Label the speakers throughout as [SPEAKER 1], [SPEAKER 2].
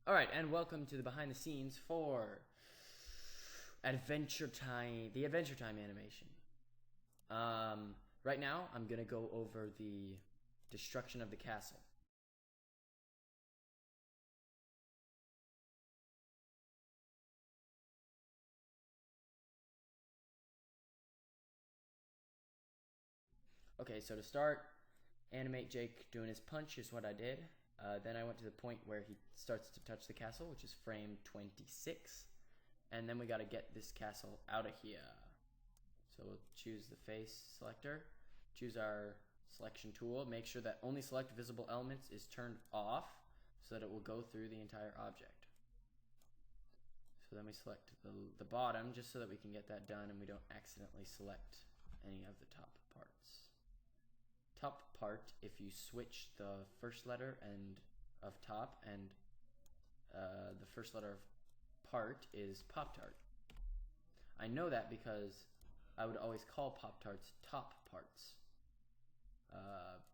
[SPEAKER 1] Alright, and welcome to the behind the scenes for Adventure Time, the Adventure Time animation. Right now, I'm gonna go over the destruction of the castle. Okay, so to start, animate Jake doing his punch is what I did. Then I went to the point where he starts to touch the castle, which is frame 26. And then we gotta get this castle out of here. So we'll choose the face selector, choose our selection tool, make sure that only select visible elements is turned off so that it will go through the entire object. So then we select the bottom just so that we can get that done and we don't accidentally select any of the top parts. Top part, if you switch the first letter of top and the first letter of part is Pop-Tart. I know that because I would always call Pop-Tarts top parts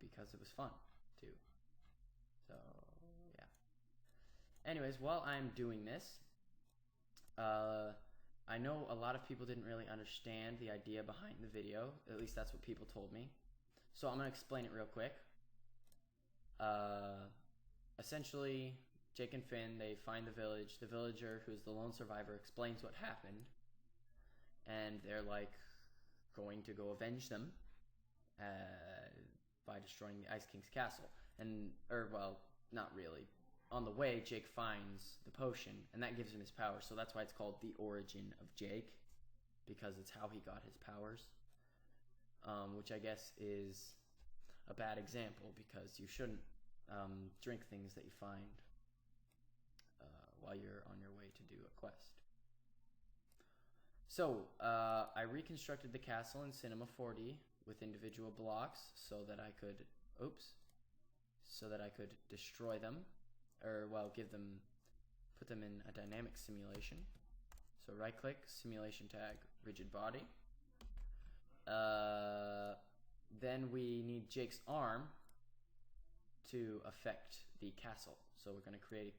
[SPEAKER 1] because it was fun too. So yeah. Anyways, while I'm doing this, I know a lot of people didn't really understand the idea behind the video. At least that's what people told me. So I'm gonna explain it real quick. Essentially, Jake and Finn, they find the village. The villager, who's the lone survivor, explains what happened. And they're like going to go avenge them by destroying the Ice King's castle. Well, not really. On the way, Jake finds the potion, and that gives him his power. So that's why it's called The Origin of Jake, because it's how he got his powers. Which I guess is a bad example because you shouldn't drink things that you find while you're on your way to do a quest. So I reconstructed the castle in Cinema 4D with individual blocks so that I could, destroy them, put them in a dynamic simulation. So right click, simulation tag, rigid body. Then we need Jake's arm to affect the castle. So we're going to create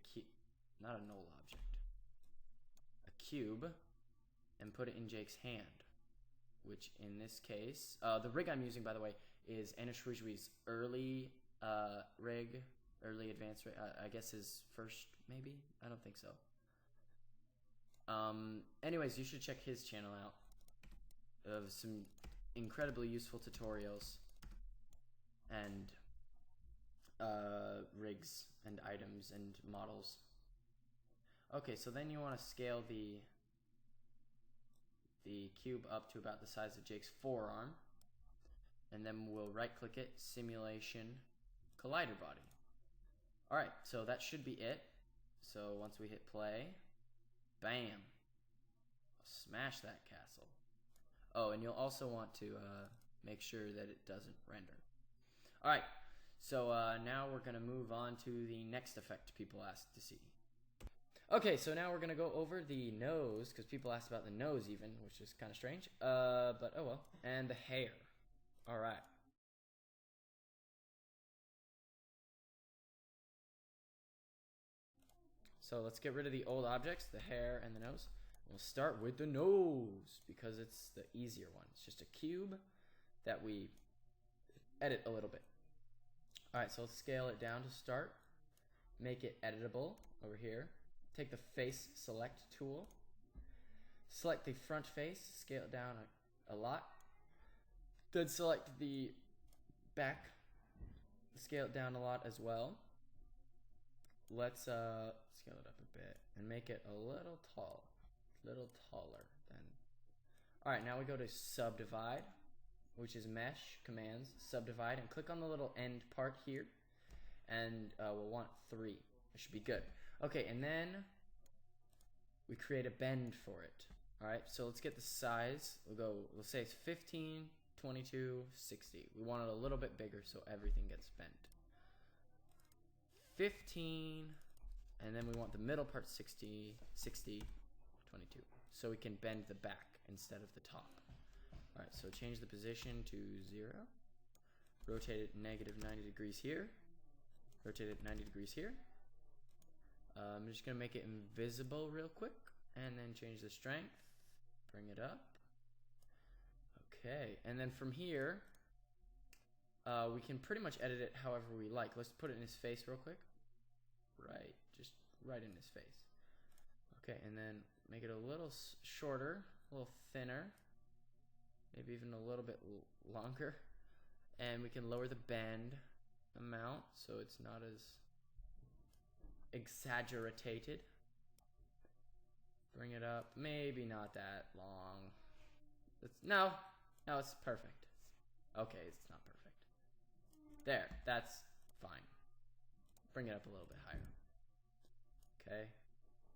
[SPEAKER 1] not a null object, a cube, and put it in Jake's hand, which in this case, the rig I'm using, by the way, is Anashuijui's early rig, early advanced rig. I guess his first, maybe? I don't think so. Anyways, you should check his channel out of some incredibly useful tutorials and rigs and items and models. Okay, so then you want to scale the cube up to about the size of Jake's forearm, and then we'll right click it, simulation collider body. Alright, so that should be it. So once we hit play, bam, smash that castle. Oh, and you'll also want to make sure that it doesn't render. Alright, so now we're going to move on to the next effect people asked to see. Okay, so now we're going to go over the nose, because people asked about the nose even, which is kind of strange. But oh well. And the hair. Alright. So let's get rid of the old objects, the hair and the nose. We'll start with the nose, because it's the easier one. It's just a cube that we edit a little bit. Alright, so let's scale it down to start. Make it editable over here. Take the face select tool. Select the front face, scale it down a lot. Then select the back, scale it down a lot as well. Let's scale it up a bit and make it a little taller than. Alright, now we go to subdivide, which is mesh commands, subdivide, and click on the little end part here, and we'll want 3. It should be good. Okay, and then we create a bend for it. Alright, so let's get the size. We'll say it's 15, 22, 60. We want it a little bit bigger so everything gets bent. 15, and then we want the middle part 60, 22. So we can bend the back instead of the top. Alright, so change the position to 0. Rotate it -90 degrees here. Rotate it 90 degrees here. I'm just gonna make it invisible real quick, and then change the strength, bring it up. Okay, and then from here, we can pretty much edit it however we like. Let's put it in his face real quick. Right, just right in his face. Okay, and then make it a little shorter, a little thinner, maybe even a little bit longer. And we can lower the bend amount so it's not as exaggerated. Bring it up, maybe not that long. No, it's perfect. Okay, it's not perfect. There, that's fine. Bring it up a little bit higher. Okay,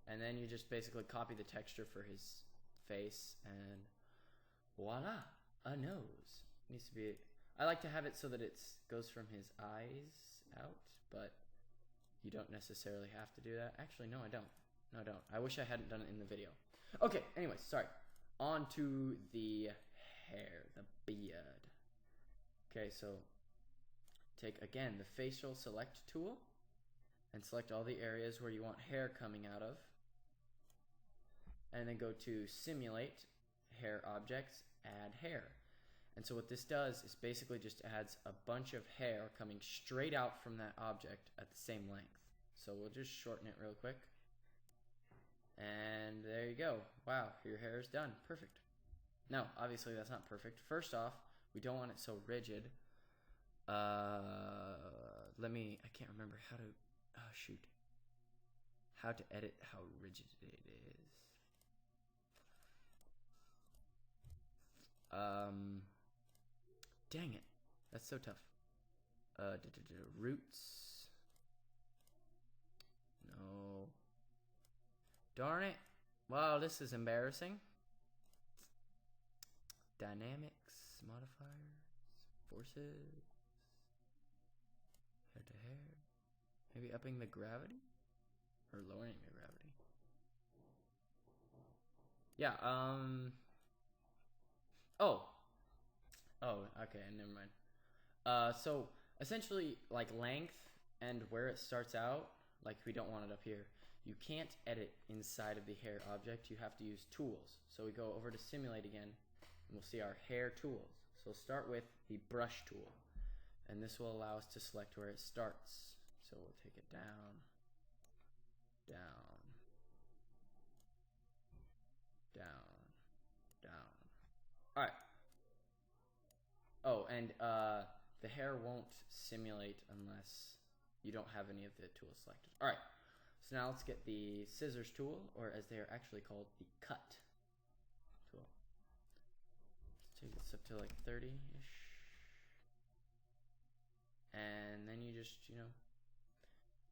[SPEAKER 1] and then you just basically copy the texture for his face, and voila, a nose. Needs to be. I like to have it so that it goes from his eyes out, but you don't necessarily have to do that. Actually, no, I don't. No, I don't. I wish I hadn't done it in the video. Okay, anyways, sorry. On to the hair, the beard. Okay, so take, again, the facial select tool and select all the areas where you want hair coming out of. And then go to Simulate, Hair Objects, Add Hair. And so what this does is basically just adds a bunch of hair coming straight out from that object at the same length. So we'll just shorten it real quick. And there you go. Wow, your hair is done. Perfect. Now, obviously that's not perfect. First off, we don't want it so rigid. I can't remember how to, how to edit how rigid it is. Dang it. That's so tough. Roots. No. Darn it. Wow, this is embarrassing. Dynamics, modifiers, forces, hair to hair. Maybe upping the gravity? Or lowering the gravity. Yeah, Oh, okay, never mind. So essentially, like length and where it starts out, like we don't want it up here. You can't edit inside of the hair object. You have to use tools. So we go over to Simulate again, and we'll see our hair tools. So we'll start with the brush tool, and this will allow us to select where it starts. So we'll take it down, down, down, down. All right. Oh, and the hair won't simulate unless you don't have any of the tools selected. All right, so now let's get the scissors tool, or as they are actually called, the cut tool. Let's take this up to like 30-ish. And then you just,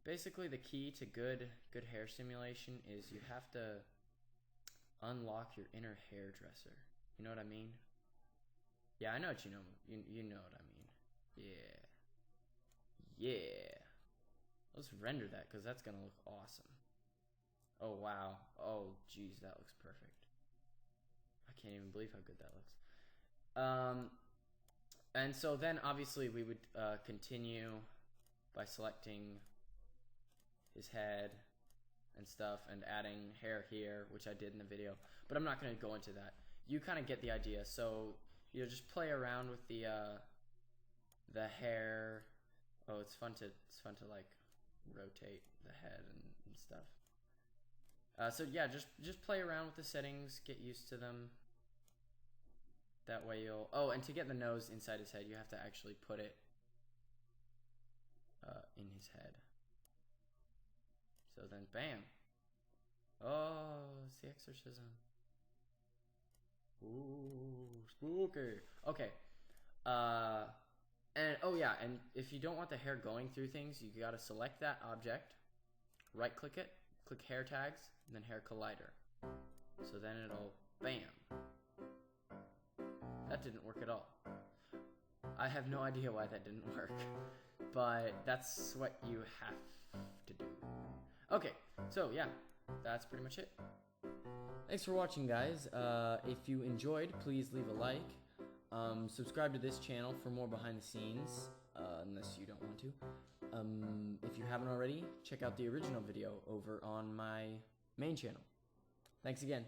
[SPEAKER 1] basically the key to good hair simulation is you have to unlock your inner hairdresser. You know what I mean? Yeah, I know what you know. You know what I mean. Yeah. Let's render that because that's gonna look awesome. Oh wow. Oh geez, that looks perfect. I can't even believe how good that looks. And so then obviously we would continue by selecting his head and stuff and adding hair here, which I did in the video, but I'm not gonna go into that. You kind of get the idea. So just play around with the hair. Oh, it's fun to like rotate the head and stuff. So yeah, just play around with the settings, get used to them. That way you'll. Oh, and to get the nose inside his head, you have to actually put it in his head. So then, bam. Oh, it's the exorcism. Ooh, spooky. Okay. And oh yeah, and if you don't want the hair going through things, you gotta select that object, right click it, click hair tags, and then hair collider. So then it'll, bam. That didn't work at all. I have no idea why that didn't work, but that's what you have to do. Okay, so yeah, that's pretty much it. Thanks for watching, guys. If you enjoyed, please leave a like. Subscribe to this channel for more behind the scenes, unless you don't want to. If you haven't already, check out the original video over on my main channel. Thanks again.